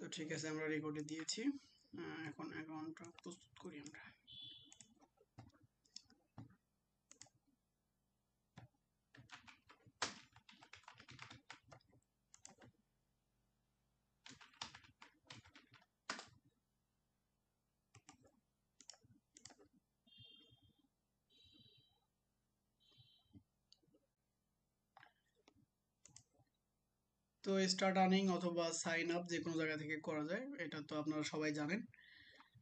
তো ঠিক আছে, আমরা রেকর্ডে দিয়েছি। এখন অ্যাকাউন্টটা প্রস্তুত করি আমরা। তো স্টার্ট আর্নিং অথবা সাইন আপ যে কোনো জায়গা থেকে করা যায়, এটা তো আপনারা সবাই জানেন,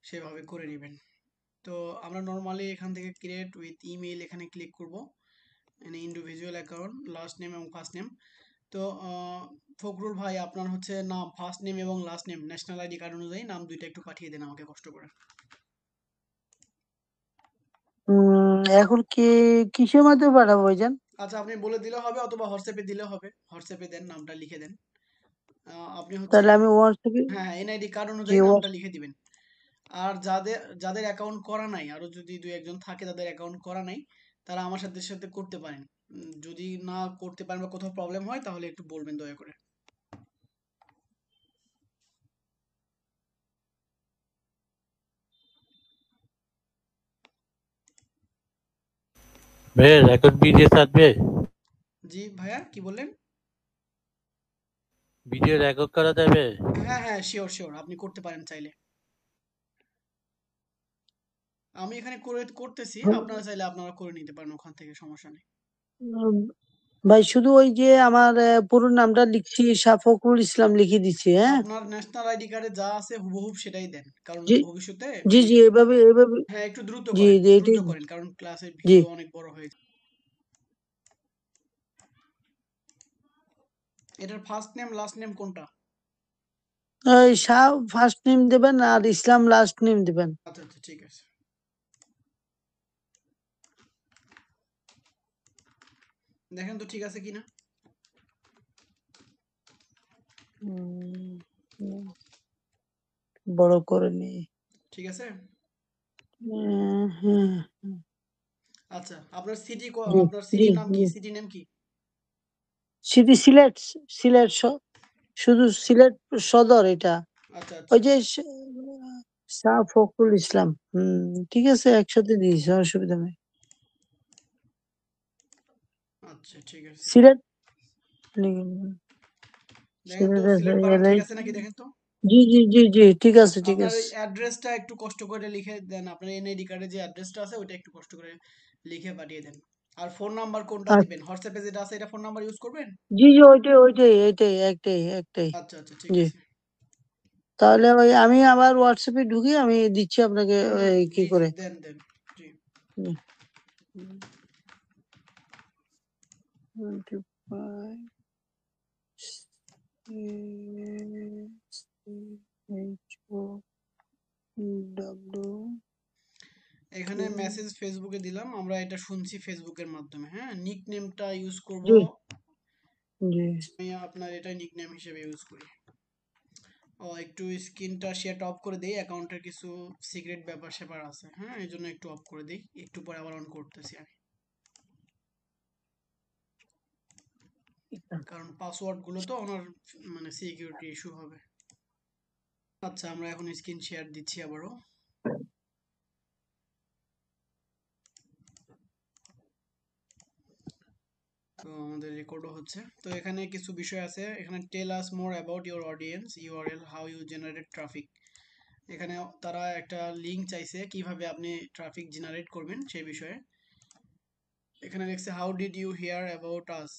সেভাবে করে নেবেন। তো আমরা নর্মালি এখান থেকে ক্রিয়েট উইথ ইমেইল এখানে ক্লিক করব, এখানে ইন্ডিভিজুয়াল অ্যাকাউন্ট, লাস্ট নেম এবং ফার্স্ট নেম। তো ফখরুল ভাই, আপনার হচ্ছে নাম, ফার্স্ট নেম এবং last name national ID card অনুযায়ী নাম দুইটা একটু পাঠিয়ে দেন আমাকে কষ্ট করে। এখন কি কিসের মাধ্যমে পাঠাবো ভাইজান? আচ্ছা, আপনি বলে দিলে হবে অথবা হোয়াটসঅ্যাপে দিলে হবে। হোয়াটসঅ্যাপে দেন, নামটা লিখে দেন। আপনি হচ্ছে, তাহলে আমি হোয়াটসঅ্যাপে হ্যাঁ, এনআইডি কার্ড জি অনুযায়ী নামটা লিখে দিবেন। আর যাদের যাদের অ্যাকাউন্ট করা নাই, আরো যদি দুই একজন থাকে তাদের অ্যাকাউন্ট করা নাই, তারা আমার সাথে সাথে করতে পারেন। যদি না করতে পারেন বা কোথাও প্রবলেম হয় তাহলে একটু বলবেন দয়া করে। ভাইয়া রেকর্ড ভিডিও থাকবে? জি ভাইয়া, কি বললেন? ভিডিও রেকর্ড করা যাবে? হ্যাঁ হ্যাঁ, শিওর শিওর, আপনি করতে পারেন চাইলে। আমি এখানে করতেছি, আপনারা চাইলে আপনারা করে নিতে পারেন ওখান থেকে, সমস্যা নেই। উম, ভাই শুধু ওই যে আমার পুরো নামটা লিখছি, শাফকুল ইসলাম লিখে দিচ্ছি, হ্যাঁ। আপনার ন্যাশনাল আইডি কার্ডে যা আছে হুবহুব সেটাই দেন, কারণ জি ভবিষ্যতে জি ওই, জি, এভাবে এভাবে। হ্যাঁ, একটু দ্রুত জি করেন, জি, দ্রুত এটাই। করেন, কারণ ক্লাসের জি, ভিডিও অনেক বড় হয়ে যায়। এটার ফার্স্ট নেম লাস্ট নেম কোনটা? ওই শাহ ফার্স্ট নেম দেবেন আর ইসলাম লাস্ট নেম দেবেন। আচ্ছা আচ্ছা, ঠিক আছে। দেখেন তো ঠিক আছে কিনা। উম, বড় করে নি। ঠিক আছে। হ্যাঁ। আচ্ছা, আপনার সিটি, জি আপনার জি সিটির নাম কি? জি। সিটি নেম কি? সিটি সিলেট, সিলেট শুধু সিলেট সদর এটা। আচ্ছা ওই আচ্ছা যে শাহ ফখরুল ইসলাম। ঠিক আছে, একসাথে দিয়েছি, অসুবিধা নেই। আচ্ছা, ঠিক আছে। সিলেট দেখেন তো সিলেট আছে, সিলেট বানান ঠিক LI। আছে নাকি, দেখেন তো। জি জি জি জি, ঠিক আছে ঠিক আপনার আছে। এই অ্যাড্রেসটা একটু কষ্ট করে লিখে দেন, আপনার এনআইডি কার্ডে যে অ্যাড্রেসটা আছে ওইটা একটু কষ্ট করে লিখে পাঠিয়ে দেন। আর ফোন নাম্বার কোনটা আচ্ছা, দিবেন? হোয়াটসঅ্যাপে যেটা আছে এটা ফোন নাম্বার ইউজ করবেন? জি জি, ওইটাই ওইটাই, এইটাই একটাই একটাই। আচ্ছা আচ্ছা, ঠিক জি, আছে। তাহলে ওই আমি আবার হোয়াটসঅ্যাপে ঢুকি, আমি দিচ্ছি আপনাকে হুম, ওই কি জি জি, করে। দেন দেন। জি। জি। 25 HOW। এখানে মেসেজ ফেসবুকে দিলাম, আমরা এটা শুনছি ফেসবুকের মাধ্যমে, হ্যাঁ। নিক নেমটা ইউজ করব, জি জি। আমি আপনার এটাই নিক নেম হিসেবে ইউজ করি। ও, একটু স্ক্রিনটা শেয়ারটা অফ করে দেই, অ্যাকাউন্টের কিছু সিক্রেট ব্যাপার স্যাপার আছে, হ্যাঁ, এই জন্য একটু অফ করে দেই, একটু পরে আবার অন করতেছি আমি, কারণ পাসওয়ার্ড গুলো তো ওনার মানে সিকিউরিটি ইস্যু হবে। আচ্ছা, আমরা এখন স্ক্রিন শেয়ার দিচ্ছি আবারও। তো আমাদের রেকর্ডও হচ্ছে। তো এখানে কিছু বিষয় আছে, এখানে tell us more about your audience, URL, how you generate traffic. এখানে তারা একটা লিঙ্ক চাইছে কিভাবে আপনি ট্রাফিক জেনারেট করবেন সেই বিষয়ে। এখানে লেখছে how did you hear about us,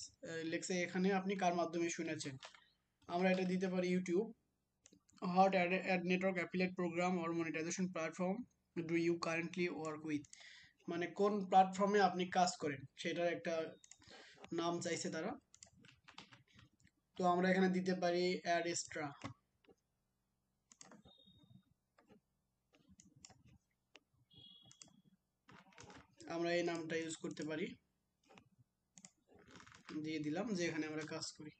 লেখছে এখানে আপনি কার মাধ্যমে শুনেছেন। আমরা এটা দিতে পারি YouTube. What ad network affiliate program or monetization platform do you currently work with, মানে কোন প্ল্যাটফর্মে আপনি কাজ করেন সেটার একটা নাম চাইছে তারা। তো আমরা এখানে দিতে পারি অ্যাডস্ট্রা, আমরা এই নামটা ইউজ করতে পারি, দিয়ে দিলাম যে এখানে আমরা কাজ করি।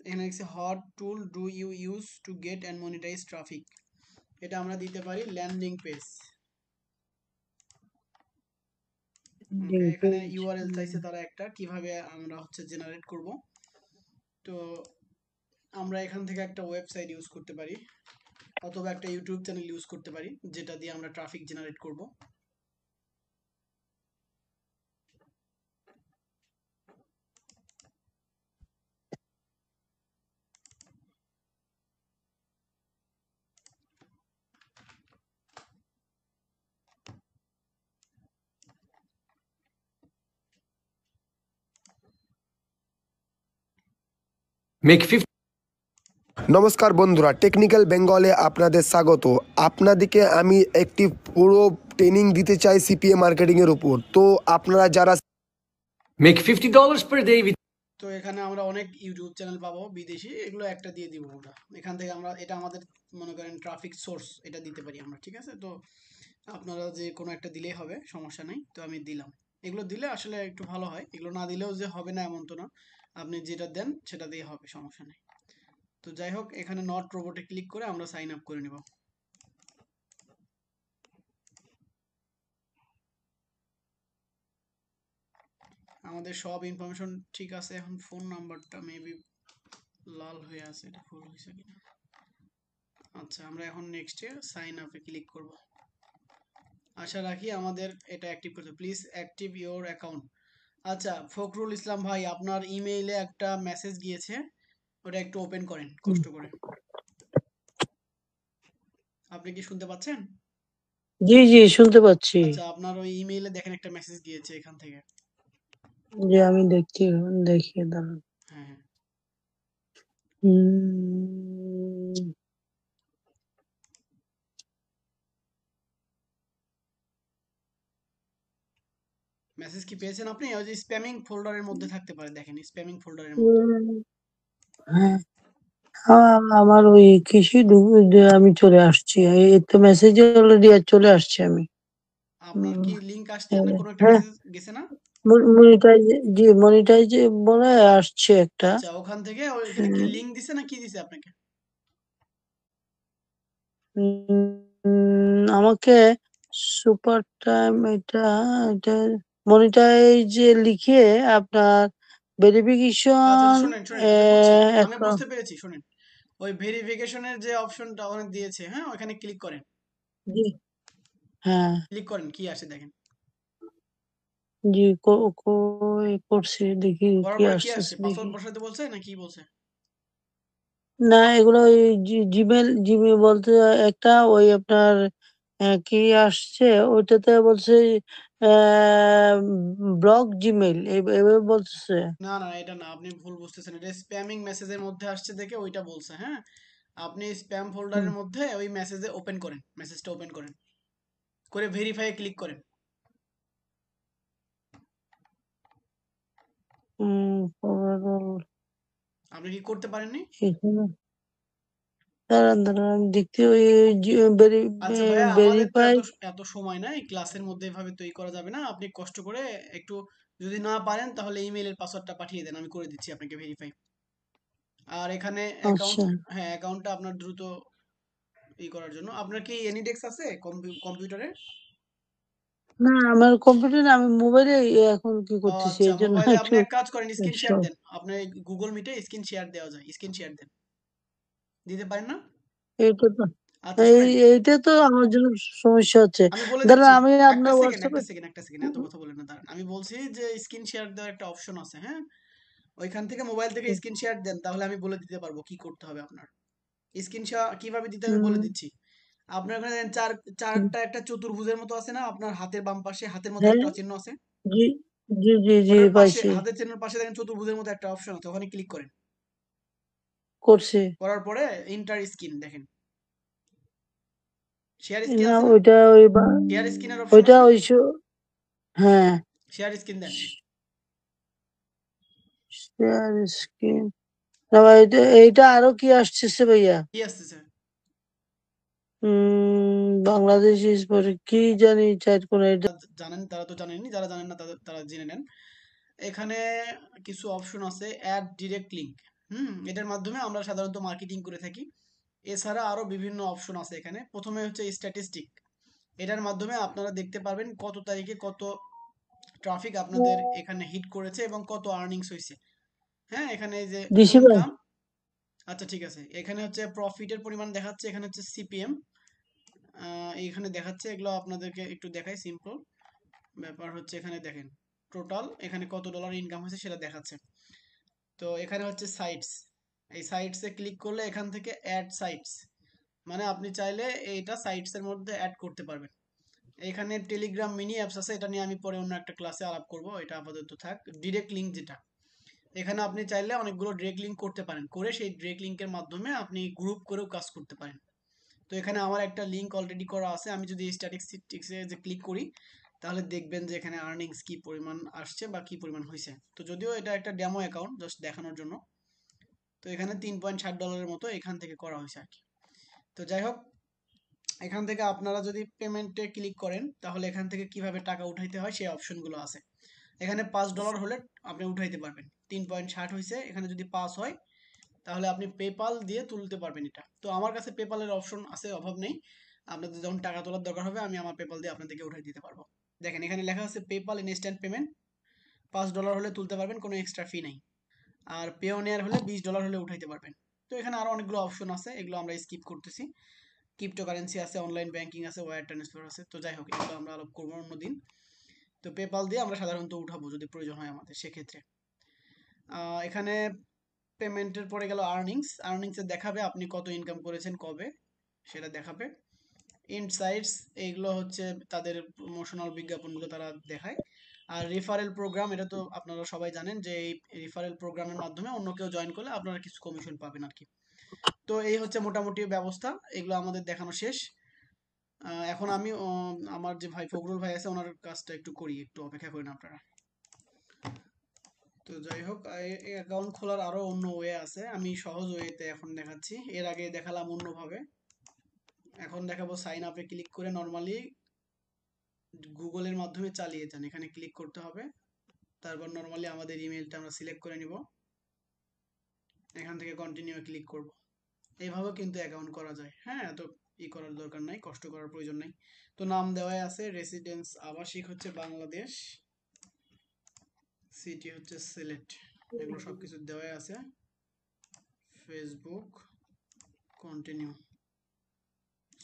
এখানে লিখছে what tool do you use to get and monetize traffic, এটা আমরা দিতে পারি ল্যান্ডিং পেজ। ওকে, এখানে ইউআরএল চাইছে তারা একটা, কিভাবে আমরা হচ্ছে জেনারেট করব। তো আমরা এখান থেকে একটা ওয়েবসাইট ইউজ করতে পারি অথবা একটা ইউটিউব চ্যানেল ইউজ করতে পারি যেটা দিয়ে আমরা ট্রাফিক জেনারেট করব। নমস্কার বন্ধুরা, টেকনিক্যাল বেঙ্গলে আপনাদের স্বাগত। আপনাদেরকে আমি একটি পুরো ট্রেনিং দিতে চাই সিপিএ মার্কেটিংয়ের উপর। তো আপনারা যারা Make $50 per day with তো এখানে আমরা অনেক ইউটিউব চ্যানেল পাবো বিদেশি, এগুলো একটা দিয়ে দিব আমরা। এখান থেকে আমরা এটা আমাদের মনে করেন ট্রাফিক সোর্স, এটা দিতে পারি আমরা, ঠিক আছে? তো আপনারা যে কোনো একটা দিলেই হবে, সমস্যা নেই। তো আমি দিলাম, এগুলো দিলে আসলে একটু ভালো হয়, এগুলো না দিলেও যে হবে না এমন তো না, আপনি যেটা দেন সেটা দিয়ে হবে, সমস্যা নেই। তো যাই হোক, এখানে নট রোবটে ক্লিক করে আমরা সাইন আপ করে নেব। আমাদের সব ইনফরমেশন ঠিক আছে। এখন ফোন নাম্বারটা মেবি লাল হয়ে আছে, এটা ফুল হয়েছে কিনা। আচ্ছা, আমরা এখন নেক্সটে সাইন আপে ক্লিক করব। আশা রাখি আমাদের এটা অ্যাক্টিভ করতে। Please active your account. আচ্ছা ফখরুল ইসলাম ভাই, আপনার ইমেইলে একটা মেসেজ গিয়েছে, ওটা একটু ওপেন করেন কষ্ট করে। আপনি কি শুনতে পাচ্ছেন? জি জি শুনতে পাচ্ছি। আচ্ছা, আপনার ওই ইমেইলে দেখেন একটা মেসেজ গিয়েছে এখান থেকে। যে আমি দেখছি, দেখি দাঁড়ান। হ্যাঁ হ্যাঁ, উম, মেসেজ কি পেয়েছেন আপনি? ওই যে স্প্যামিং ফোল্ডারের মধ্যে থাকতে পারে, দেখেন স্প্যামিং ফোল্ডারের মধ্যে। হ্যাঁ, আমার ওই কিছু আমি চলে আসছি, এই তো মেসেজ অলরেডি চলে আসছে আমি। আপনার কি লিংক আসছে না? কোনো একটা হ্যাঁ, মেসেজ গেছে না? মনিটাইজ, জি মনিটাইজ বলে আসছে একটা। আচ্ছা, ওখান থেকে ওইখানে কি হ্যাঁ, লিংক দিছে না কি দিছে আপনাকে? আমাকে সুপার টাইম এটা এটা মনিটাইজ লিখে আপনার আচ্ছা ভেরিফিকেশন শুনেন শুনেন, আমি বুঝছি, আমি একটা। বুঝতে পেরেছি, শুনেন। ওই ভেরিফিকেশনের যে অপশনটা ওখানে দিয়েছে, হ্যাঁ, ওখানে ক্লিক করেন। জি হ্যাঁ, ক্লিক করেন, কি আসে দেখেন। জি করছি, দেখি করার কি পরে কি আসছে? আসতেছে দেখি। পাসওয়ার্ড বসাতে বলছে না কি বলছে? না, এগুলো ওই জিমেল জিমেল বলতে একটা ওই আপনার কি আসছে ওইটাতে বলছে ব্লক জিমেল এভাবে বলতেছে। না না, এটা না, আপনি ভুল বুঝতেছেন। এটা স্প্যামিং মেসেজের মধ্যে আসছে দেখে ওইটা বলছে, হ্যাঁ। আপনি স্প্যাম ফোল্ডারের মধ্যে ওই মেসেজে ওপেন করেন, মেসেজটা ওপেন করেন, করে ভেরিফাই ক্লিক করেন। overall আপনি কি করতে পারেননি? এখানে দাঁড়ান দাঁড়ান, আমি দেখতে ওই আচ্ছা ভাইয়া, আমাদের তো ভেরিফাই। এত এত সময় নাই, ক্লাসের মধ্যে এভাবে তৈরি করা যাবে না। আপনি কষ্ট করে একটু, যদি না পারেন তাহলে ইমেইলের পাসওয়ার্ডটা পাঠিয়ে দেন, আমি করে দিচ্ছি আপনাকে ভেরিফাই। আর এখানে অ্যাকাউন্ট, আচ্ছা, হ্যাঁ অ্যাকাউন্টটা আপনার দ্রুত করার জন্য, আপনার কি এনিডেক্স আছে কম্পিউটারে? না আমার কম্পিউটার, আমি মোবাইলে এখন কি ও করতেছি আচ্ছা, এই জন্য মোবাইলে একটু আপনি এক কাজ করেন, স্ক্রিন শেয়ার সব দেন। আপনার গুগল মিটে স্ক্রিন শেয়ার দেওয়া যায়, স্ক্রিন শেয়ার দেন। দিতে পারেন না? এইটা তো আচ্ছা শুনেন, এইটা তো আমার জন্য সমস্যা হচ্ছে। আমি বলে দাঁড়ান, দিচ্ছি। আমি একটা আপনার সেকেন্ড, হোয়াটসঅ্যাপে। একটা সেকেন্ড, একটা সেকেন্ড, এত কথা বলেন না, দাঁড়ান। আমি বলছি যে স্ক্রিন শেয়ার দেওয়ার একটা অপশন আছে, হ্যাঁ। ওইখান থেকে মোবাইল থেকে স্ক্রিন শেয়ার দেন, তাহলে আমি বলে দিতে পারবো কি করতে হবে আপনার। স্ক্রিন শেয়ার কিভাবে দিতে আমি বলে দিচ্ছি। আপনার ওখানে দেখেন চারটা একটা চতুর্ভুজের মতো আছে না? আপনার হাতের বাম পাশে হাতের মতো হ্যাঁ, একটা চিহ্ন আছে। জি জি জি জি ওটার পাশে, পাইছি, হাতের চিহ্নের পাশে দেখেন চতুর্ভুজের মতো একটা অপশন আছে, ওখানে ক্লিক করেন। করছি। করার পরে ইন্টার স্ক্রিন দেখেন, শেয়ার স্ক্রিন না আছে না? ওইটা ওই শেয়ার স্ক্রিনের অপশন ওইটা আছে না? ওই হ্যাঁ, শেয়ার স্ক্রিন দেন। Share screen. না ভাই, এইটা আরো কি আসতেছে ভাইয়া? কি আসতেছে? বাংলাদেশ কি জানি চাইট কোন এটা। জানেন তারা তো জানেননি, যারা জানেন না তারা জেনে নেন। এখানে কিছু অপশন আছে, অ্যাড ডিরেক্ট লিংক। এটার মাধ্যমে আমরা সাধারণত মার্কেটিং করে থাকি। এছাড়া আরো বিভিন্ন অপশন আছে এখানে। প্রথমে হচ্ছে স্ট্যাটিস্টিক। এটার মাধ্যমে আপনারা দেখতে পারবেন কত তারিখে কত ট্রাফিক আপনাদের এখানে হিট করেছে এবং কত আর্নিংস হয়েছে। হ্যাঁ, এখানে এই যে দিছি ভাই। ইনকাম, আচ্ছা ঠিক আছে, এখানে হচ্ছে প্রফিটের পরিমাণ দেখাচ্ছে, এখানে হচ্ছে সিপিএম এইখানে দেখাচ্ছে। এগুলো আপনাদেরকে একটু দেখাই, সিম্পল ব্যাপার হচ্ছে এখানে দেখেন টোটাল এখানে কত ডলার ইনকাম হয়েছে সেটা দেখাচ্ছে। তো এখানে হচ্ছে সাইটস, এই সাইটসে ক্লিক করলে এখান থেকে অ্যাড সাইটস, মানে আপনি চাইলে এইটা সাইটসের মধ্যে অ্যাড করতে পারবেন। এখানে টেলিগ্রাম মিনি অ্যাপস আছে, এটা নিয়ে আমি পরে অন্য একটা ক্লাসে আলাপ করব, এটা আপাতত থাক। ডিরেক্ট লিঙ্ক যেটা, এখানে আপনি চাইলে অনেকগুলো ডিরেক্ট লিঙ্ক করতে পারেন, করে সেই ডিরেক্ট লিঙ্কের মাধ্যমে আপনি গ্রুপ করেও কাজ করতে পারেন। তো এখানে আমার একটা লিঙ্ক অলরেডি করা আছে, আমি যদি স্ট্যাটিস্টিক্সে যে ক্লিক করি তাহলে দেখবেন যে এখানে আর্নিংস কি পরিমাণ আসছে বা কি পরিমাণ হয়েছে। তো যদিও এটা একটা ডেমো অ্যাকাউন্ট জাস্ট দেখানোর জন্য, তো এখানে $3.60 মতো এখান থেকে করা হয়েছে আর কি। তো যাই হোক, এখান থেকে আপনারা যদি পেমেন্টে ক্লিক করেন তাহলে এখান থেকে কিভাবে টাকা উঠাইতে হয় সেই অপশনগুলো আছে। এখানে $5 হলে আপনি উঠাইতে পারবেন, 3.60 হয়েছে, এখানে যদি 5 হয় তাহলে আপনি পেপাল দিয়ে তুলতে পারবেন এটা। তো আমার কাছে পেপালের অপশন আছে, অভাব নেই, আপনাদের যখন টাকা তোলার দরকার হবে আমি আমার পেপাল দিয়ে আপনাদেরকে উঠাই দিতে পারবো। দেখেন এখানে লেখা আছে পেপাল ইনস্ট্যান্ট পেমেন্ট, $5 হলে তুলতে পারবেন, কোনো এক্সট্রা ফি নাই। আর পেওনিয়ার হলে $20 হলে উঠাইতে পারবেন। তো এখানে আরো অনেকগুলো অপশন আছে, এগুলো আমরা স্কিপ করতেছি। ক্রিপ্টোকারেন্সি আছে, অনলাইন ব্যাংকিং আছে, ওয়্যার ট্রান্সফার আছে। তো যাই হোক, এগুলো আমরা আলোপ করবো অন্যদিন। তো পেপাল দিয়ে আমরা সাধারণত উঠাবো যদি প্রয়োজন হয় আমাদের সেক্ষেত্রে। এখানে পেমেন্টের পরে গেল আর্নিংস, আর্নিংসে দেখাবে আপনি কত ইনকাম করেছেন কবে, সেটা দেখাবে। ইনসাইটস, এইগুলো হচ্ছে তাদের প্রমোশনাল বিজ্ঞাপনগুলো তারা দেখায়। আর রিফারেল প্রোগ্রাম, এটা তো আপনারা সবাই জানেন যে এই রিফারেল প্রোগ্রামের মাধ্যমে অন্য কেউ জয়েন করলে আপনারা কিছু কমিশন পাবেন আর কি। তো এই হচ্ছে মোটামুটি ব্যবস্থা, এগুলো আমাদের দেখানো শেষ। এখন আমি আমার যে ভাই ফখরুল ভাই আছে ওনার কাজটা একটু করি, একটু অপেক্ষা করেন আপনারা। তো যাই হোক, এই অ্যাকাউন্ট খোলার আরো অন্য ওয়ে আছে, আমি সহজ ওয়েতে এখন দেখাচ্ছি, এর আগে দেখালাম অন্যভাবে, এখন দেখাবো সাইন আপে ক্লিক করে নর্মালি গুগলের মাধ্যমে চালিয়ে যান, এখানে ক্লিক করতে হবে। তারপর নর্মালি আমাদের ইমেলটা আমরা সিলেক্ট করে নিব, এখান থেকে কন্টিনিউ ক্লিক করব। এইভাবে কিন্তু অ্যাকাউন্ট করা যায়। হ্যাঁ, এত করার দরকার নাই, কষ্ট করার প্রয়োজন নাই। তো নাম দেওয়াই আছে, রেসিডেন্স আবাসিক হচ্ছে বাংলাদেশ, সিটি হচ্ছে সিলেট, এগুলো সবকিছু দেওয়াই আছে। ফেসবুক, কন্টিনিউ,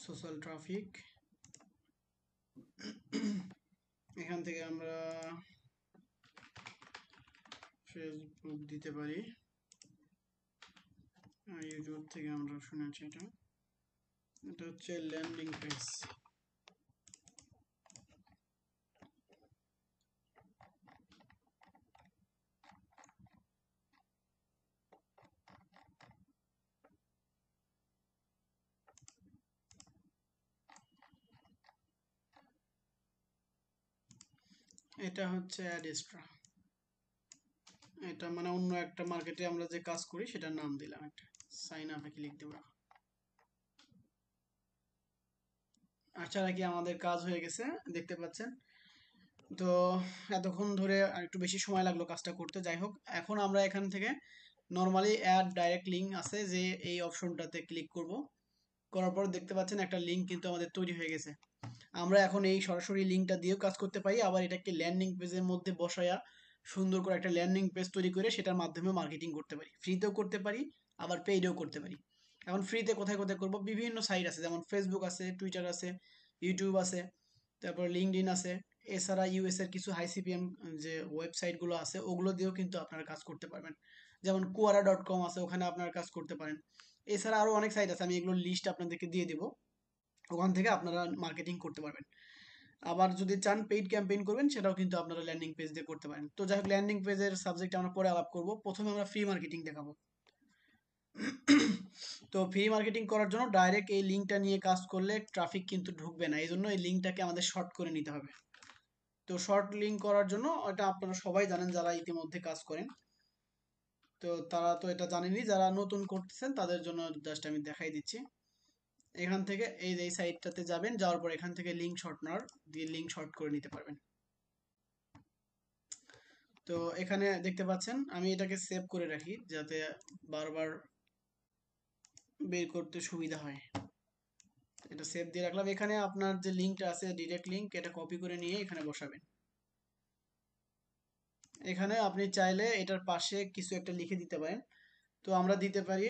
সোশ্যাল ট্রাফিক, এখান থেকে আমরা ফেসবুক দিতে পারি, ইউটিউব থেকে আমরা শুনেছি এটা, এটা হচ্ছে ল্যান্ডিং পেজ। এটা হচ্ছে অ্যাডস্ট্রা, এটা মানে অন্য একটা মার্কেটে আমরা যে কাজ করি সেটার নাম দিলাম একটা। সাইন আপে ক্লিক দেব। আশা রাখি আমাদের কাজ হয়ে গেছে, দেখতে পাচ্ছেন। তো এতক্ষণ ধরে আর একটু বেশি সময় লাগলো কাজটা করতে। যাই হোক, এখন আমরা এখান থেকে নর্মালি অ্যাড ডাইরেক্ট লিঙ্ক আছে যে এই অপশনটাতে ক্লিক করব, করার পর দেখতে পাচ্ছেন একটা লিঙ্ক কিন্তু আমাদের তৈরি হয়ে গেছে। আমরা এখন এই সরাসরি লিঙ্কটা দিয়েও কাজ করতে পারি, আবার এটাকে ল্যান্ডিং পেজের মধ্যে বসায়া সুন্দর করে একটা ল্যান্ডিং পেজ তৈরি করে সেটার মাধ্যমে মার্কেটিং করতে পারি, ফ্রিতেও করতে পারি আবার পেইডেও করতে পারি। এখন ফ্রিতে কোথায় কোথায় করব, বিভিন্ন সাইট আছে, যেমন ফেসবুক আছে, টুইটার আছে, ইউটিউব আছে, তারপর লিঙ্কডইন আছে। এছাড়া ইউএস এর কিছু হাই সিপিএম যে ওয়েবসাইটগুলো আছে ওগুলো দিয়েও কিন্তু আপনারা কাজ করতে পারবেন, যেমন quora.com আছে, ওখানে আপনারা কাজ করতে পারেন। এছাড়া আরো অনেক সাইট আছে, আমি এগুলোর লিস্ট আপনাদেরকে দিয়ে দিব, ওখান থেকে আপনারা মার্কেটিং করতে পারবেন। আবার যদি চান পেইড ক্যাম্পেইন করবেন সেটাও কিন্তু আপনারা ল্যান্ডিং পেজ দিয়ে করতে পারেন। তো যাই হোক, ল্যান্ডিং পেজের সাবজেক্ট আমরা পরে আলাপ করব, প্রথমে আমরা ফ্রি মার্কেটিং দেখাবো। তো ফ্রি মার্কেটিং করার জন্য ডাইরেক্ট এই লিঙ্কটা নিয়ে কাজ করলে ট্রাফিক কিন্তু ঢুকবে না, এই জন্য এই লিঙ্কটাকে আমাদের শর্ট করে নিতে হবে। তো শর্ট লিঙ্ক করার জন্য এটা আপনারা সবাই জানেন যারা ইতিমধ্যে কাজ করেন, তো তারা তো এটা জানেনই, যারা নতুন করতেছেন তাদের জন্য জাস্ট আমি দেখাই দিচ্ছি। এখান থেকে এই যে সাইটটাতে যাবেন, যাওয়ার পর এখান থেকে লিঙ্ক শর্টনার দিয়ে লিঙ্ক শর্ট করে নিতে পারবেন। তো এখানে দেখতে পাচ্ছেন আমি এটাকে সেভ করে রাখি যাতে বারবার বের করতে সুবিধা হয়। এটা সেভ দিয়ে রাখলাম। এখানে আপনার যে লিঙ্কটা আছে ডিরেক্ট লিঙ্ক, এটা কপি করে নিয়ে এখানে বসাবেন। এখানে আপনি চাইলে এটার পাশে কিছু একটা লিখে দিতে পারেন। তো আমরা দিতে পারি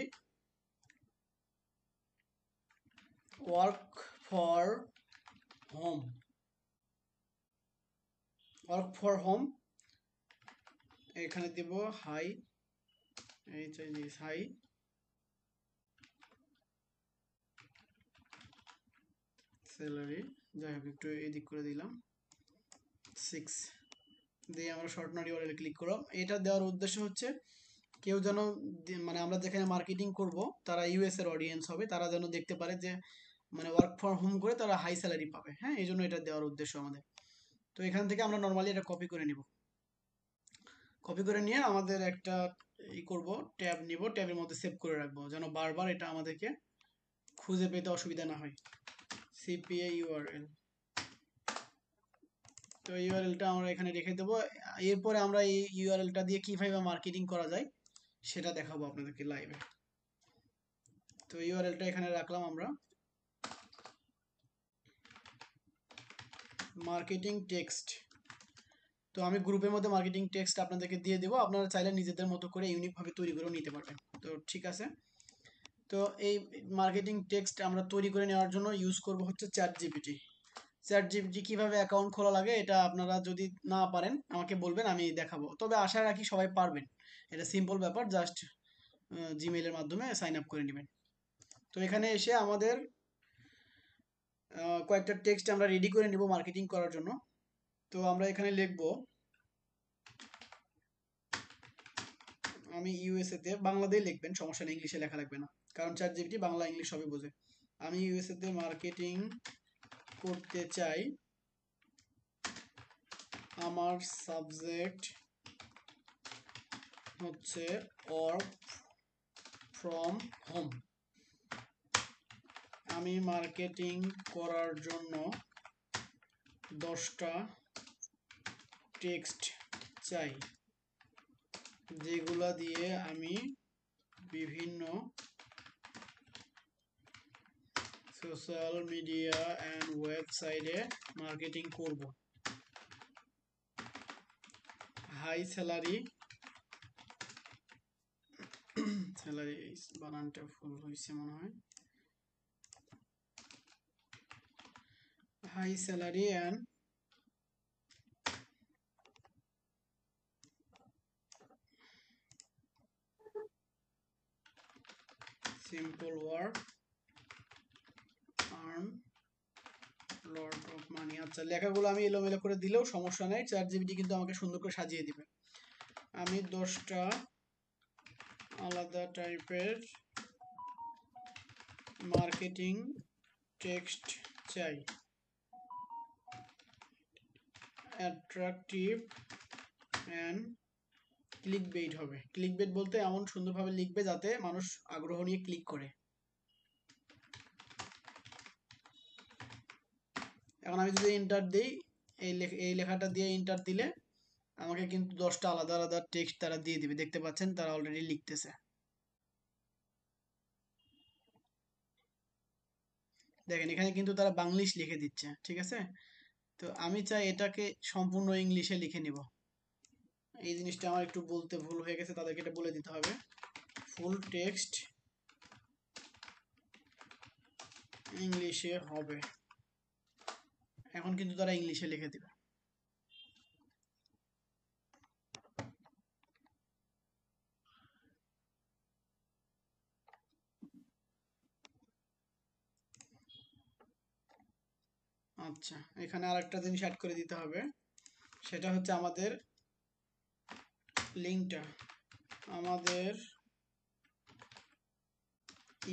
work for home, work for home এখানে দিব হাই, হাই স্যালারি, যাই হোক একটু এদিক করে দিলাম 6 দিয়ে আমরা শর্ট নোট ইউআরএল ক্লিক করলাম। এটা দেওয়ার উদ্দেশ্য হচ্ছে কেউ যেন মানে আমরা যেখানে মার্কেটিং করব তারা ইউএস এর অডিয়েন্স হবে, তারা যেন দেখতে পারে যে মানে ওয়ার্ক ফ্রম হোম করে তারা হাই স্যালারি পাবে। হ্যাঁ, এই জন্য এটা দেওয়ার উদ্দেশ্য আমাদের। তো এখান থেকে আমরা নর্মালি এটা কপি করে নিব, কপি করে নিয়ে আমাদের একটা করব, ট্যাব নিব, ট্যাবের মধ্যে সেভ করে রাখবো যেন বারবার এটা আমাদেরকে খুঁজে পেতে অসুবিধা না হয়। সিপিএ ইউআরএল, তো ইউআরএলটা আমরা এখানে রেখে দেবো। এরপরে আমরা এই ইউআরএলটা দিয়ে কিভাবে মার্কেটিং করা যায় সেটা দেখাবো আপনাদেরকে লাইভে। তো ইউআরএলটা এখানে রাখলাম আমরা। মার্কেটিং টেক্সট, তো আমি গ্রুপের মধ্যে মার্কেটিং টেক্সট আপনাদেরকে দিয়ে দেবো, আপনারা চাইলে নিজেদের মতো করে ইউনিকভাবে তৈরি করে নিতে পারবেন। তো ঠিক আছে, তো এই মার্কেটিং টেক্সট আমরা তৈরি করে নেওয়ার জন্য ইউজ করব হচ্ছে চ্যাট জিপিটি। চ্যাট জিপিটি কীভাবে অ্যাকাউন্ট খোলা লাগে এটা আপনারা যদি না পারেন আমাকে বলবেন, আমি দেখাবো। তবে আশা রাখি সবাই পারবেন, এটা সিম্পল ব্যাপার, জাস্ট জিমেইলের মাধ্যমে সাইন আপ করে নেবেন। তো এখানে এসে আমাদের কয়েকটা টেক্সট আমরা রেডি করে নেব মার্কেটিং করার জন্য। তো আমরা এখানে লিখব, আমি ইউএসএ তে, বাংলাতেই লিখবেন, সমস্যা নেই, ইংলিশে লেখা লাগবে না, কারণ চ্যাট জিপিটি বাংলা ইংলিশ সবই বোঝে। আমি ইউএসএ তে মার্কেটিং করতে চাই, আমার সাবজেক্ট হচ্ছে ওয়ার্ক ফ্রম হোম, আমি মার্কেটিং করার জন্য 10টা টেক্সট চাই যেগুলা দিয়ে আমি বিভিন্ন সোশ্যাল মিডিয়া অ্যান্ড ওয়েবসাইটে মার্কেটিং করব। হাই স্যালারি, স্যালারি বানানটা ভুল হয়েছে মনে হয়, high salary and simple work earn lot of money. আচ্ছা, লেখাগুলো আমি এলোমেলো করে দিলেও সমস্যা নেই, চ্যাট জিপিটি কিন্তু আমাকে সুন্দর করে সাজিয়ে দিবে। আমি 10টা আলাদা টাইপের মার্কেটিং টেক্সট চাই, অ্যাট্রাকটিভ অ্যান্ড ক্লিক বেইট হবে। ক্লিক বেইট বলতে এমন সুন্দরভাবে লিখবে যাতে মানুষ আগ্রহ নিয়ে ক্লিক করে। এখন আমি যদি এন্টার দিই, এই লেখাটা দিয়ে এন্টার দিলে আমাকে কিন্তু 10টা আলাদা আলাদা টেক্সট তারা দিয়ে দিবে, দেখতে পাচ্ছেন তারা অলরেডি লিখতেছে। দেখেন এখানে কিন্তু তারা বাংলিশ লিখে দিচ্ছে, ঠিক আছে। তো আমি চাই এটাকে সম্পূর্ণ ইংলিশে লিখে নিব। এই জিনিসটা আমার একটু বলতে ভুল হয়ে গেছে, তাদেরকে এটা বলে দিতে হবে। ফুল টেক্সট ইংলিশে হবে, এখন কিন্তু তারা ইংলিশে লিখে দিবে। আচ্ছা, এখানে আরেকটা জিনিস অ্যাড করে দিতে হবে, সেটা হচ্ছে আমাদের লিঙ্কটা, আমাদের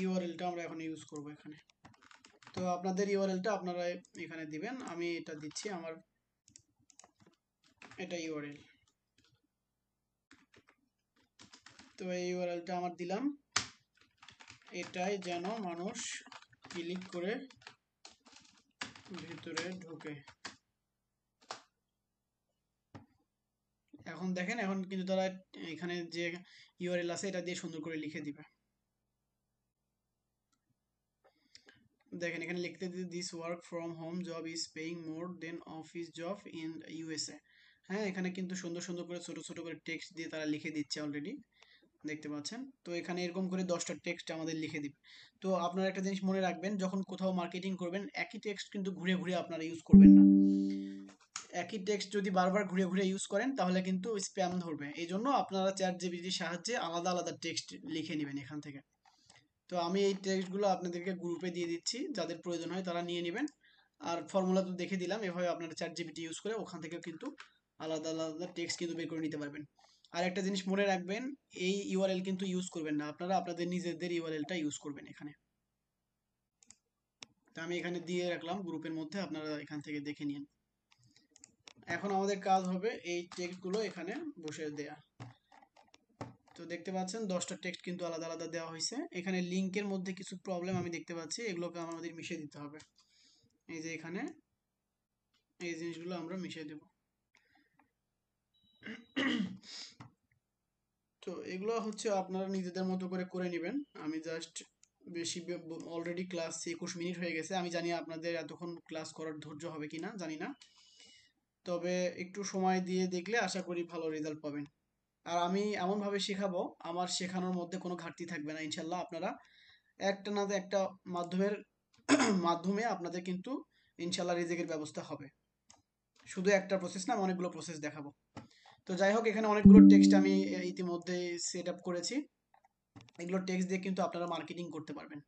ইউআরএলটা আমরা এখন ইউজ করব এখানে। তো আপনাদের ইউআরএলটা আপনারা এখানে দিবেন, আমি এটা দিচ্ছি, আমার এটা ইউআরএল। তো এই ইউআরএলটা আমার দিলাম, এটাই যেন মানুষ ক্লিক করে ভিতরে ঢোকে। এখন দেখেন, এখন কিন্তু তারা এখানে যে ইউআরএল আছে এটা দিয়ে সুন্দর করে লিখে দিবে। দেখেন এখানে লিখতে দিই, this work from home job is paying more than office job in USA. হ্যাঁ, এখানে কিন্তু সুন্দর সুন্দর করে ছোট ছোট করে টেক্সট দিয়ে তারা লিখে দিচ্ছে অলরেডি, দেখতে পাচ্ছেন। তো এখানে এরকম করে 10টা টেক্সট আমাদের লিখে দিবে। তো আপনারা একটা জিনিস মনে রাখবেন, যখন কোথাও মার্কেটিং করবেন একই টেক্সট কিন্তু ঘুরে ঘুরে আপনারা ইউজ করবেন না। একই টেক্সট যদি বারবার ঘুরে ঘুরে ইউজ করেন তাহলে কিন্তু স্প্যাম ধরবে। এই জন্য আপনারা চ্যাট জিপিটির সাহায্যে আলাদা আলাদা টেক্সট লিখে নেবেন এখান থেকে। তো আমি এই টেক্সটগুলো আপনাদেরকে গ্রুপে দিয়ে দিচ্ছি, যাদের প্রয়োজন হয় তারা নিয়ে নেবেন। আর ফর্মুলা তো দেখে দিলাম, এভাবে আপনারা চ্যাট জিপিটি ইউজ করে ওখান থেকে কিন্তু আলাদা আলাদা টেক্সট কিন্তু বের করে নিতে পারবেন। আর একটা জিনিস মনে রাখবেন, এই ইউআরএল কিন্তু ইউজ করবেন না, আপনারা আপনাদের নিজেদের ইউআরএলটা ইউজ করবেন এখানে। তো আমি এখানে দিয়ে রাখলাম গ্রুপের মধ্যে, আপনারা এখান থেকে দেখে নিন। এখন আমাদের কাজ হবে এই টেক্সটগুলো এখানে বসে দেয়া। তো দেখতে পাচ্ছেন 10টা টেক্সট কিন্তু আলাদা আলাদা দেওয়া হয়েছে। এখানে লিংকের মধ্যে কিছু প্রবলেম আমি দেখতে পাচ্ছি, এগুলোকে আমাদের মিশিয়ে দিতে হবে। এই যে এখানে এই জিনিসগুলো আমরা মিশিয়ে দেব। তো এগুলো হচ্ছে আপনারা নিজেদের মতো করে করে নেবেন। আমি জাস্ট বেশি অলরেডি ক্লাস 21 মিনিট হয়ে গেছে, আমি জানি আপনাদের এতক্ষণ ক্লাস করার ধৈর্য হবে কিনা জানি না, তবে একটু সময় দিয়ে দেখলে আশা করি ভালো রেজাল্ট পাবেন। আর আমি এমনভাবে শেখাবো, আমার শেখানোর মধ্যে কোনো ঘাটতি থাকবে না ইনশাল্লাহ। আপনারা একটা না একটা মাধ্যমের মাধ্যমে আপনাদের কিন্তু ইনশাল্লাহ রিজিকের ব্যবস্থা হবে। শুধু একটা প্রসেস না, আমি অনেকগুলো প্রসেস দেখাবো। তো যাই হোক, এখানে অনেকগুলো টেক্সট আমি ইতিমধ্যে সেট আপ করেছি। এগুলো টেক্সট দিয়ে কিন্তু আপনারা মার্কেটিং করতে পারবেন।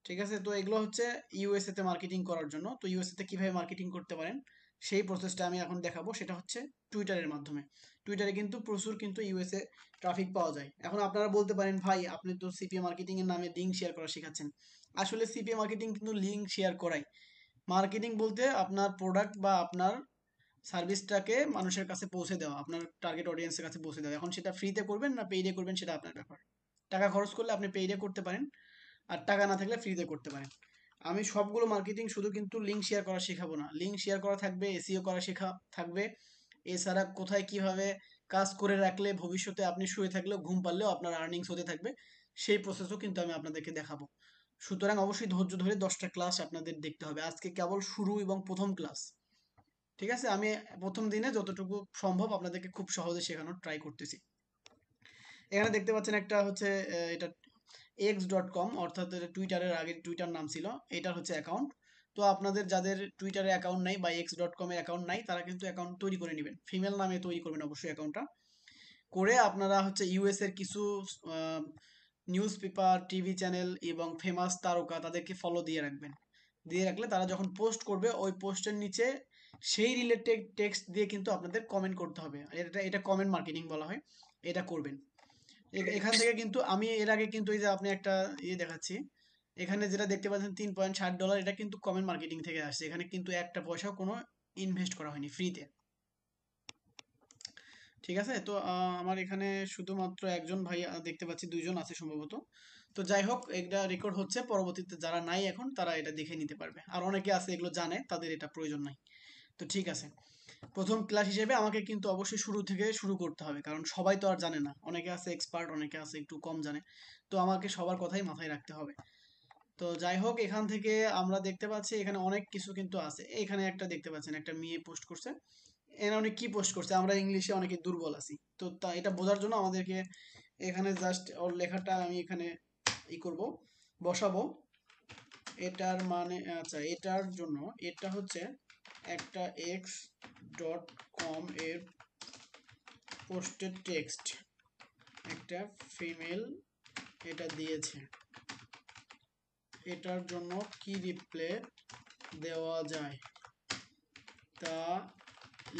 ঠিক আছে, তো এগুলো হচ্ছে ইউএসএ তে মার্কেটিং করার জন্য। তো ইউএসএ তে কিভাবে মার্কেটিং করতে পারেন সেই প্রসেসটা আমি এখন দেখাবো, সেটা হচ্ছে টুইটারের মাধ্যমে। টুইটারে কিন্তু প্রচুর কিন্তু ইউএসএ ট্রাফিক পাওয়া যায়। এখন আপনারা বলতে পারেন, ভাই আপনি তো সিপিএ মার্কেটিং এর নামে লিঙ্ক শেয়ার করা শেখাচ্ছেন। আসলে সিপিএ মার্কেটিং কিন্তু লিঙ্ক শেয়ার করাই। মার্কেটিং বলতে আপনার প্রোডাক্ট বা আপনার সার্ভিসটাকে মানুষের কাছে পৌঁছে দেওয়া, আপনার টার্গেট অডিয়েন্সের কাছে পৌঁছে দেওয়া। এখন সেটা ফ্রিতে করবেন না পেইডে করবেন সেটা আপনার ব্যাপার। টাকা খরচ করলে আপনি পেইডে করতে পারেন, আর টাকা না থাকলে ফ্রিতে করতে পারেন। আমি সবগুলো মার্কেটিং শুধু কিন্তু লিঙ্ক শেয়ার করা শেখাবো না, লিঙ্ক শেয়ার করা থাকবে, এসইও করা শেখা থাকবে। এছাড়া কোথায় কিভাবে কাজ করে রাখলে ভবিষ্যতে আপনি শুয়ে থাকলেও ঘুম পারলেও আপনার আর্নিংস হতে থাকবে, সেই প্রসেসও কিন্তু আমি আপনাদেরকে দেখাবো। সুতরাং অবশ্যই ধৈর্য ধরে 10টা ক্লাস আপনাদের দেখতে হবে। আজকে কেবল শুরু এবং প্রথম ক্লাস। ঠিক আছে, আমি প্রথম দিনে যতটুকু সম্ভব আপনাদেরকে খুব সহজে শেখানোর ট্রাই করতেছি। এখানে দেখতে পাচ্ছেন একটা হচ্ছে এটা x.com, অর্থাৎ টুইটারের আগে টুইটার নাম ছিল, এটার হচ্ছে অ্যাকাউন্ট। তো আপনাদের যাদের টুইটারে অ্যাকাউন্ট নাই বা x.com এর অ্যাকাউন্ট নাই তারা কিন্তু অ্যাকাউন্ট তৈরি করে নেবেন, ফিমেল নামে তৈরি করবেন অবশ্যই অ্যাকাউন্টটা। করে আপনারা হচ্ছে ইউএস এর কিছু নিউজ পেপার, টিভি চ্যানেল এবং ফেমাস তারকা তাদেরকে ফলো দিয়ে রাখবেন। দিয়ে রাখলে তারা যখন পোস্ট করবে ওই পোস্টের নিচে সেই রিলেটেড টেক্সট দিয়ে কিন্তু আপনাদের কমেন্ট করতে হবে। এটা এটা কমেন্ট মার্কেটিং বলা হয়, এটা করবেন। এখান থেকে কিন্তু আমি এর আগে কিন্তু এই যে আপনি একটা ইয়ে দেখাচ্ছি, এখানে যেটা দেখতে পাচ্ছেন $3.60, এটা কিন্তু কমেন্ট মার্কেটিং থেকে আসছে। এখানে কিন্তু একটা পয়সাও কোনো ইনভেস্ট করা হয়নি, ফ্রিতে। ঠিক আছে, তো আমার এখানে শুধুমাত্র একজন ভাই দেখতে পাচ্ছি, 2জন আছে সম্ভবত। তো যাই হোক, এটা রেকর্ড হচ্ছে, পরবর্তীতে যারা নাই এখন তারা এটা দেখে নিতে পারবে। আর অনেকে আছে এগুলো জানে, তাদের এটা প্রয়োজন নাই। তো ঠিক আছে, প্রথম ক্লাস হিসেবে আমাকে কিন্তু অবশ্যই শুরু থেকে শুরু করতে হবে, কারণ সবাই তো আর জানে না, অনেকে আছে এক্সপার্ট, অনেকে আছে একটু কম জানে। তো আমাকে সবার কথাই মাথায় রাখতে হবে। তো যাই হোক, এখান থেকে আমরা দেখতে পাচ্ছি এখানে অনেক কিছু কিন্তু আছে। এখানে একটা দেখতে পাচ্ছেন, একটা মেয়ে পোস্ট করছে। এখানে অনেক কি পোস্ট করছে, আমরা ইংলিশে অনেকে দুর্বল আছি, তো এটা বোঝার জন্য আমাদেরকে এখানে জাস্ট ওর লেখাটা আমি এখানে ই করব, বসাবো। এটার মানে আচ্ছা, এটার জন্য এটা হচ্ছে একটা x.com এর পোস্টেড টেক্সট, একটা ফিমেল এটা দিয়েছে, এটার জন্য কি রিপ্লে দেওয়া যায় তা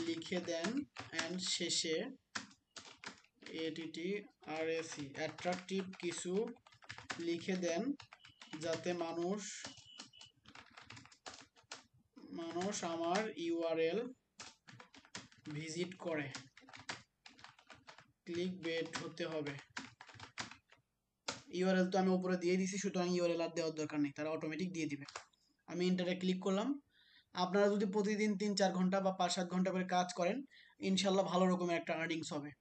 লিখে দেন, অ্যান্ড শেষে ATTRAC অ্যাট্রাকটিভ কিছু লিখে দেন যাতে মানুষ আমার ইউআরএল ভিজিট করে। ক্লিক বেট হতে হবে। ইউআরএল তো আমি উপরে দিয়ে দিছি, সুতরাং ইউআরএল আর দেওয়ার দরকার নেই, তারা অটোমেটিক দিয়ে দিবে। আমি ইন্টারে ক্লিক করলাম। আপনারা যদি প্রতিদিন 3-4 ঘন্টা বা 5-7 ঘন্টা করে কাজ করেন, ইনশাল্লাহ ভালো রকমের একটা আর্নিংস হবে।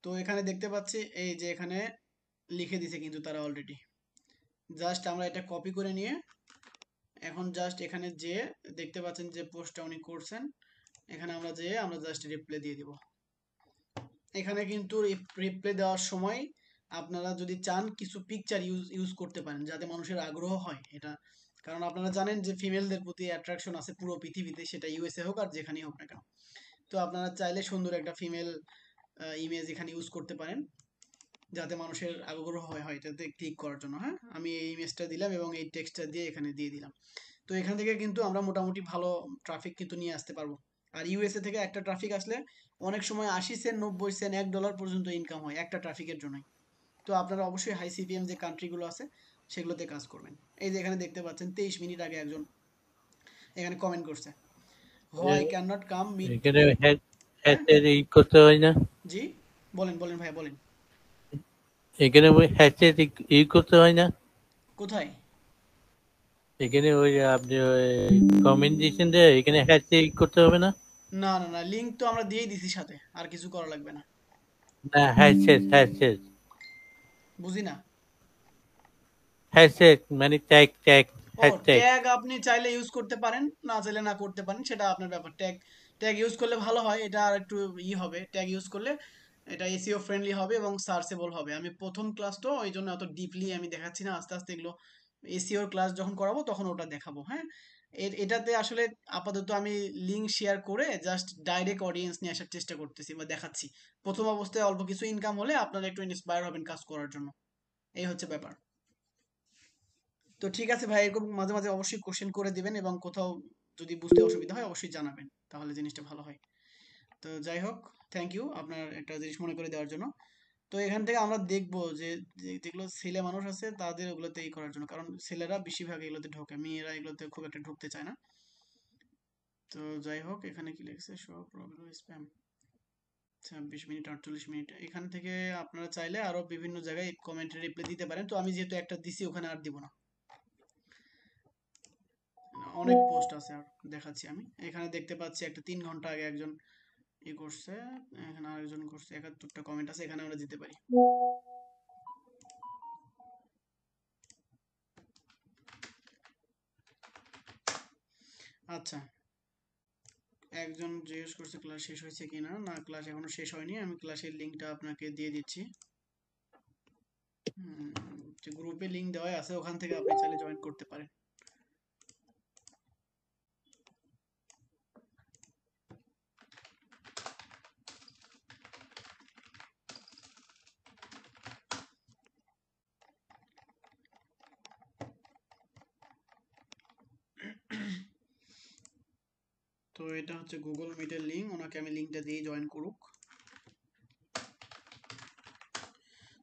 তো এখানে দেখতে পাচ্ছি এই যে এখানে লিখে দিছে কিন্তু তারা অলরেডি। জাস্ট আমরা এটা কপি করে নিয়ে এখন জাস্ট এখানে যে দেখতে পাচ্ছেন যে পোস্টটা উনি করছেন, এখানে আমরা জাস্ট রিপ্লাই দিয়ে দিব। এখানে কিন্তু রিপ্লাই দেওয়ার সময় আপনারা যদি চান কিছু পিকচার ইউজ করতে পারেন যাতে মানুষের আগ্রহ হয় এটা, কারণ আপনারা জানেন যে ফিমেলদের প্রতি অ্যাট্রাকশন আছে পুরো পৃথিবীতে, সেটা ইউএসএ হোক আর যেখানেই হোক না কেন। তো আপনারা চাইলে সুন্দর একটা ফিমেল ইমেজ এখানে ইউজ করতে পারেন যাতে মানুষের আগ্রহ হয় এটাতে ক্লিক করার জন্য। হ্যাঁ, আমি এই ইমেজটা দিলাম এবং এই টেক্সটটা দিয়ে এখানে দিয়ে দিলাম। তো এখান থেকে কিন্তু আমরা মোটামুটি ভালো ট্রাফিক কিন্তু নিয়ে আসতে পারবো। আর ইউএসএ থেকে একটা ট্রাফিক আসলে অনেক সময় 80 সেন্ট, 90 সেন্ট, $1 পর্যন্ত ইনকাম হয় একটা ট্রাফিকের জন্যই। তো আপনারা অবশ্যই হাই সিপিএম যে কান্ট্রিগুলো আছে সেগুলোতে কাজ করবেন। এই যে এখানে দেখতে পাচ্ছেন 23 মিনিট আগে একজন এখানে কমেন্ট করছে, why can not come meet. এখানে হ্যাঁ, হ্যাশের ই করতে হয় না? জি, বলেন বলেন ভাইয়া বলেন। এখানে ওই হ্যাশের ই করতে হয় না? কোথায়? এখানে ওই আপনি ওই কমেন্ট দিয়েছেন যে এখানে হ্যাশে ই করতে হবে না? না না না, লিঙ্ক তো আমরা দিয়েই দিছি সাথে, আর কিছু করা লাগবে না। না, হ্যাশের বুঝি না। হ্যাশট্যাগ মানে ট্যাগ ও, হ্যাশট্যাগ। ট্যাগ আপনি চাইলে ইউজ করতে পারেন, না চাইলে না করতে পারেন, সেটা আপনার ব্যাপার। ট্যাগ ট্যাগ ইউজ করলে ভালো হয়, এটা আর একটু হবে। ট্যাগ ইউজ করলে এটা এসইও ফ্রেন্ডলি হবে এবং সার্চেবল হবে। আমি প্রথম ক্লাস তো ওই জন্য অত ডিপলি আমি দেখাচ্ছি না, আস্তে আস্তে এগুলো এসইওর ক্লাস যখন করাবো তখন ওটা দেখাবো। হ্যাঁ, এটাতে আসলে আপাতত আমি লিঙ্ক শেয়ার করে জাস্ট ডাইরেক্ট অডিয়েন্স নিয়ে আসার চেষ্টা করতেছি বা দেখাচ্ছি। প্রথম অবস্থায় অল্প কিছু ইনকাম হলে আপনারা একটু ইন্সপায়ার হবেন কাজ করার জন্য, এই হচ্ছে ব্যাপার। তো ঠিক আছে ভাই, এরকম মাঝে মাঝে অবশ্যই কোশ্চেন করে দিবেন এবং কোথাও যদি বুঝতে অসুবিধা হয় অবশ্যই জানাবেন, তাহলে জিনিসটা ভালো হয়। তো যাই হোক, থ্যাংক ইউ আপনার একটা জিনিস মনে করে দেওয়ার জন্য। তো এখান থেকে আমরা দেখবো যে যেগুলো ছেলে মানুষ আছে তাদের ওগুলোতে এই করার জন্য, কারণ ছেলেরা বেশিরভাগ এগুলোতে ঢোকে, মেয়েরা এগুলোতে খুব একটা ঢুকতে চায় না। তো যাই হোক, এখানে কি লিখছে, show problem spam 26 minute 48 minute. এখান থেকে আপনারা চাইলে আরো বিভিন্ন জায়গায় কমেন্টে রিপ্লাই দিতে পারেন, তো আমি যেহেতু একটা দিছি ওখানে আর দিব না, অনেক পোস্ট আছে আর দেখাচ্ছি। আমি এখানে দেখতে পাচ্ছি একটা 3 ঘন্টা আগে একজন ই করছে, এখানে আরেকজন করছে, 71টা কমেন্ট আছে, এখানে আমরা দিতে পারি। আচ্ছা, একজন জিজ্ঞেস করছে ক্লাস শেষ হয়েছে কিনা, না ক্লাস এখনো শেষ হয়নি, আমি ক্লাসের লিঙ্কটা আপনাকে দিয়ে দিচ্ছি। গ্রুপে লিঙ্ক দেওয়া আছে, ওখান থেকে আপনি চাইলে জয়েন করতে পারেন। তো এটা হচ্ছে গুগল মিটের লিঙ্ক, ওনাকে আমি লিঙ্কটা দিয়ে জয়েন করুক।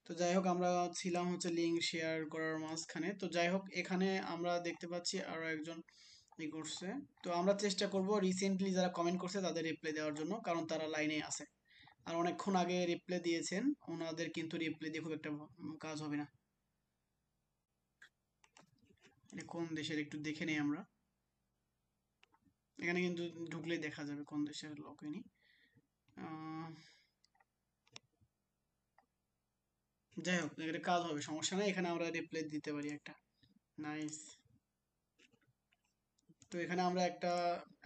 তো যাই হোক, আমরা ছিলাম হচ্ছে লিঙ্ক শেয়ার করার মাঝখানে। তো যাই হোক, এখানে আমরা দেখতে পাচ্ছি আরো একজন ই করছে। তো আমরা চেষ্টা করব রিসেন্টলি যারা কমেন্ট করছে তাদের রিপ্লাই দেওয়ার জন্য, কারণ তারা লাইনে আছে। আর অনেকক্ষণ আগে রিপ্লাই দিয়েছেন, ওনাদের কিন্তু রিপ্লাই দিয়ে খুব একটা কাজ হবে না। এটা কোন দেশের একটু দেখে নেই আমরা, এখানে কিন্তু ঢুকলেই দেখা যাবে কোন দেশের লোক ইনি। যাই হোক, এটা কাজ হবে, সমস্যা নেই, এখানে আমরা রিপ্লাই দিতে পারি একটা। নাইস। তো এখানে আমরা একটা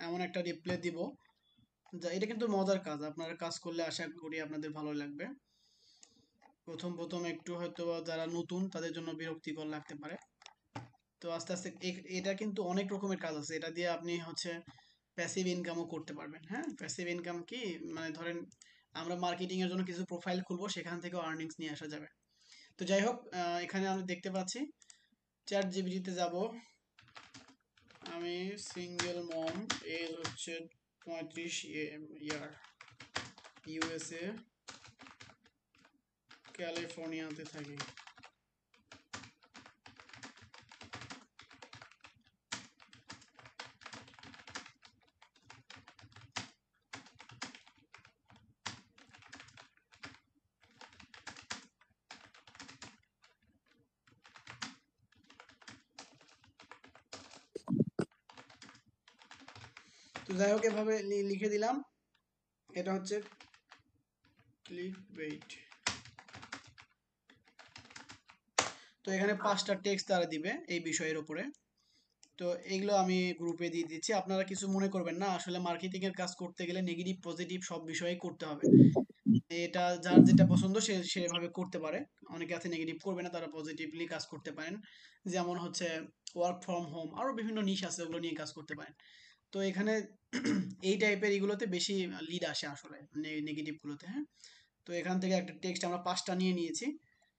এমন একটা রিপ্লাই দিব যা, এটা কিন্তু মজার কাজ, আপনারা কাজ করলে আশা করি আপনাদের ভালো লাগবে। প্রথম প্রথম একটু হয়তো যারা নতুন তাদের জন্য বিরক্তিকর লাগতে পারে, তো আস্তে আস্তে এটা কিন্তু অনেক রকমের কাজ আছে, এটা দিয়ে আপনি হচ্ছে প্যাসিভ ইনকামও করতে পারবেন। হ্যাঁ, প্যাসিভ ইনকাম কি, মানে ধরেন আমরা মার্কেটিং এর জন্য কিছু প্রোফাইল খুলবো, সেখান থেকেও আর্নিংস নিয়ে আসা যাবে। তো যাই হোক, এখানে আমরা দেখতে পাচ্ছি চ্যাট জিপিটিতে যাব আমি। সিঙ্গেল মম, এজ হচ্ছে 35 ইয়ার, ইউএসএ, ক্যালিফোর্নিয়াতে থাকি। তো যাই হোক, এভাবে লিখে দিলাম, এটা হচ্ছে ক্লিক বেইট। তো এখানে 5টা টেক্সট তারা দিবে এই বিষয়ের উপরে। তো এইগুলো আমি গ্রুপে দিয়ে দিচ্ছি, আপনারা কিছু মনে করবেন না, আসলে মার্কেটিং এর কাজ করতে গেলে নেগেটিভ পজিটিভ সব বিষয়ে করতে হবে। এটা যার যেটা পছন্দ সে সেভাবে করতে পারে। অনেকে আছে নেগেটিভ করবে না, তারা পজিটিভলি কাজ করতে পারেন। যেমন হচ্ছে ওয়ার্ক ফ্রম হোম, আরো বিভিন্ন নিশ আছে, ওগুলো নিয়ে কাজ করতে পারেন। তো এখানে এই টাইপের এগুলোতে বেশি লিড আসে আসলে, নেগেটিভ গুলোতে। হ্যাঁ, তো এখান থেকে একটা টেক্সট আমরা 5টা নিয়ে নিয়েছি।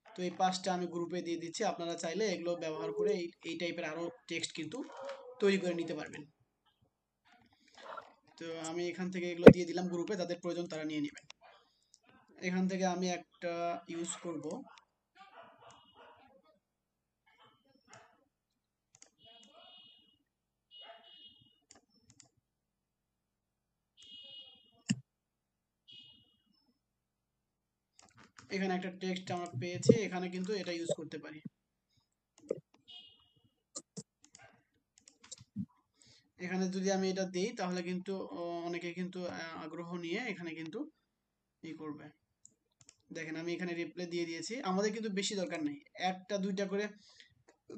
তো এই 5টা আমি গ্রুপে দিয়ে দিচ্ছি। আপনারা চাইলে এগুলো ব্যবহার করে এই টাইপের আরো টেক্সট কিন্তু তৈরি করে নিতে পারবেন। তো আমি এখান থেকে এগুলো দিয়ে দিলাম গ্রুপে, যাদের প্রয়োজন তারা নিয়ে নেবেন। এখান থেকে আমি একটা ইউজ করব। এখানে একটা টেক্সট আমরা পেয়েছি, এখানে কিন্তু এটা ইউজ করতে পারি। এখানে যদি আমি এটা দিই তাহলে কিন্তু অনেকে কিন্তু আগ্রহ নিয়ে এখানে কিন্তু ই করবে। দেখেন আমি এখানে রিপ্লাই দিয়ে দিয়েছি। আমাদের কিন্তু বেশি দরকার নেই, একটা দুইটা করে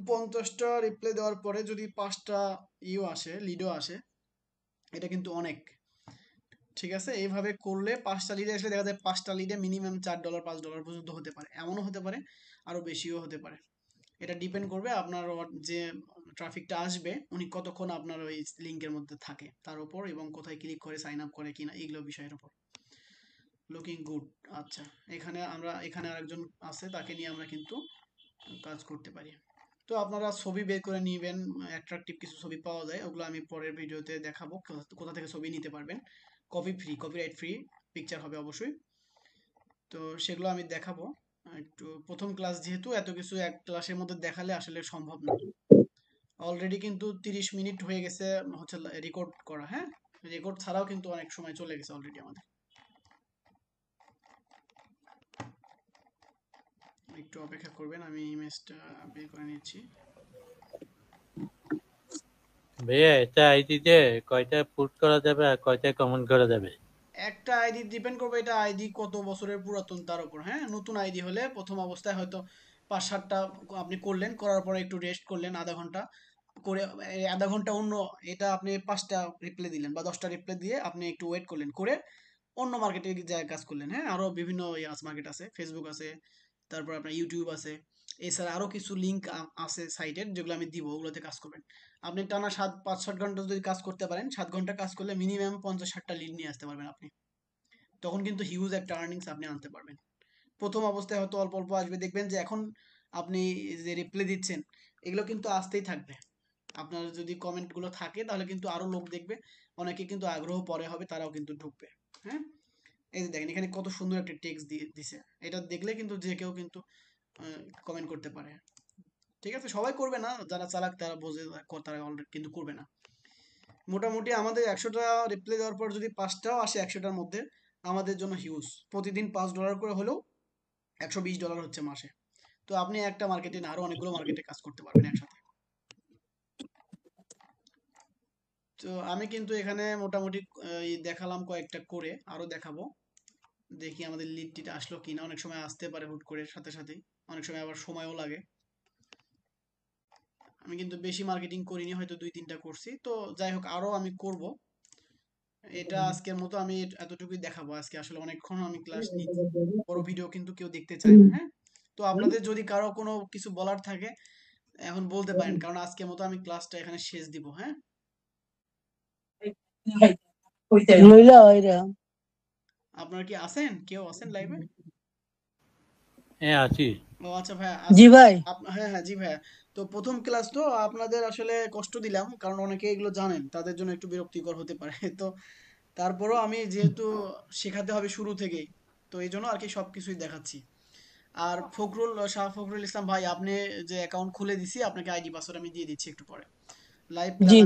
50টা রিপ্লাই দেওয়ার পরে যদি 5টা আসে, লিডও আসে, এটা কিন্তু অনেক। ঠিক আছে, এইভাবে করলে 5টা লিডে আসলে দেখা যায় 5টা লিডে মিনিমাম $4 $5 পর্যন্ত হতে পারে, এমনও হতে পারে আরো বেশিও হতে পারে। এটা ডিপেন্ড করবে আপনার যে ট্রাফিকটা আসবে উনি কতক্ষণ আপনার ওই লিংকের মধ্যে থাকে তার উপর, এবং কোথায় ক্লিক করে সাইন আপ করে কিনা এগুলো বিষয়ের উপর। Looking good. আচ্ছা, এখানে আরেকজন আছে, তাকে নিয়ে আমরা কিন্তু কাজ করতে পারি। তো আপনারা ছবি বের করে নেবেন, অ্যাট্রাকটিভ কিছু ছবি পাওয়া যায়, ওগুলো আমি পরের ভিডিওতে দেখাবো কোথা থেকে ছবি নিতে পারবেন। কপিরাইট ফ্রি পিকচার হবে অবশ্যই। তো সেগুলো আমি দেখাবো একটু। প্রথম ক্লাস যেহেতু, এত কিছু এক ক্লাসের মধ্যে দেখালে আসলে সম্ভব না। অলরেডি কিন্তু 30 মিনিট হয়ে গেছে হচ্ছে রেকর্ড করা। হ্যাঁ, রেকর্ড ছাড়াও কিন্তু অনেক সময় চলে গেছে অলরেডি আমাদের। একটু অপেক্ষা করবেন, আমি ইমেজটা বের করে নিচ্ছি। ভাইয়া এটা আইডিতে কয়টা পুট করা যাবে আর কয়টা কমেন্ট করা যাবে? একটা আইডি ডিপেন্ড করবে, এটা আইডি কত বছরের পুরাতন তার উপর। হ্যাঁ, নতুন আইডি হলে প্রথম অবস্থায় হয়তো 5-7টা আপনি করলেন, করার পরে একটু রেস্ট করলেন আধা ঘন্টা করে, এই আধা ঘন্টা অন্য এটা আপনি 5টা রিপ্লাই দিলেন বা 10টা রিপ্লাই দিয়ে আপনি একটু ওয়েট করলেন, করে অন্য মার্কেটে যায় কাজ করলেন। হ্যাঁ, আরো বিভিন্ন মার্কেট আছে, ফেসবুক আছে, তারপর আপনার ইউটিউব আছে, এছাড়া আরো কিছু লিঙ্ক আছে সাইটের, যেগুলো আমি দিব, ওগুলোতে কাজ করবেন। আপনি টানা 5-7 ঘন্টা যদি কাজ করতে পারেন, 7 ঘন্টা কাজ করলে মিনিমাম 50-60টা লিড নিয়ে আসতে পারবেন আপনি। তখন কিন্তু হিউজ একটা আর্নিংস আপনি আনতে পারবেন। প্রথম অবস্থায় হয়তো অল্প অল্প আসবে, দেখবেন যে এখন আপনি যে রিপ্লাই দিচ্ছেন এগুলো কিন্তু আসতেই থাকবে। আপনার যদি কমেন্টগুলো থাকে তাহলে কিন্তু আরো লোক দেখবে, অনেকে কিন্তু আগ্রহ পরে হবে, তারাও কিন্তু ঢুকবে। হ্যাঁ, এই যে দেখেন এখানে কত সুন্দর একটা টেক্সট দিয়ে দিছে, এটা দেখলে কিন্তু যে কেউ কিন্তু কমেন্ট করতে পারে। ঠিক আছে, সবাই করবে না, যারা চালাক তারা বোঝে, তারা অলরেডি কিন্তু করবে না। মোটামুটি আমাদের 100টা রিপ্লাই দেওয়ার পর যদি 5টাও আসে 100টার মধ্যে, আমাদের জন্য হিউজ। প্রতিদিন $5 করে হলেও $120 হচ্ছে মাসে। তো আপনি একটা মার্কেটে না, আরো অনেকগুলো মার্কেটে কাজ করতে পারবেন একসাথে। তো আমি কিন্তু এখানে মোটামুটি দেখালাম কয়েকটা করে, আরো দেখাবো। দেখি আমাদের লিড টিড আসলো কিনা, অনেক সময় আসতে পারে হুট করে সাথে সাথেই, অনেক সময় আবার সময়ও লাগে। আমি কিন্তু বেশি মার্কেটিং করিনি, হয়তো 2-3টা করছি। তো যাই হোক, আরো আমি করব। এটা আজকের মতো আমি এতটুকুই দেখাবো। আজকে আসলে অনেকক্ষণ আমি ক্লাস নিচ্ছি, বড় ভিডিও কিন্তু কেউ দেখতে চায় না। হ্যাঁ, তো আপনাদের যদি কারো কোনো কিছু বলার থাকে এখন বলতে পারেন, কারণ আজকের মতো আমি ক্লাসটা এখানে শেষ দিব। হ্যাঁ, লইলা ওইরা আপনারা কি আছেন, কেউ আছেন লাইভে? হ্যাঁ আছি। ও আচ্ছা ভাইয়া, জি ভাই। হ্যাঁ হ্যাঁ, জি ভাইয়া। তো প্রথম ক্লাস তো আপনাদের আসলে কষ্ট দিলাম, কারণ অনেকে এগুলো জানেন, তাদের জন্য একটু বিরক্তিকর হতে পারে। তো তারপরও আমি যেহেতু শেখাতে হবে শুরু থেকেই, তো এই জন্য আর কি সবকিছুই দেখাচ্ছি। আর শাহ ফখরুল ইসলাম ভাই, আপনি যে অ্যাকাউন্ট খুলে দিছি, আপনাকে আইডি পাসওয়ার্ড আমি দিয়ে দিচ্ছি একটু পরে। লাইভ জি।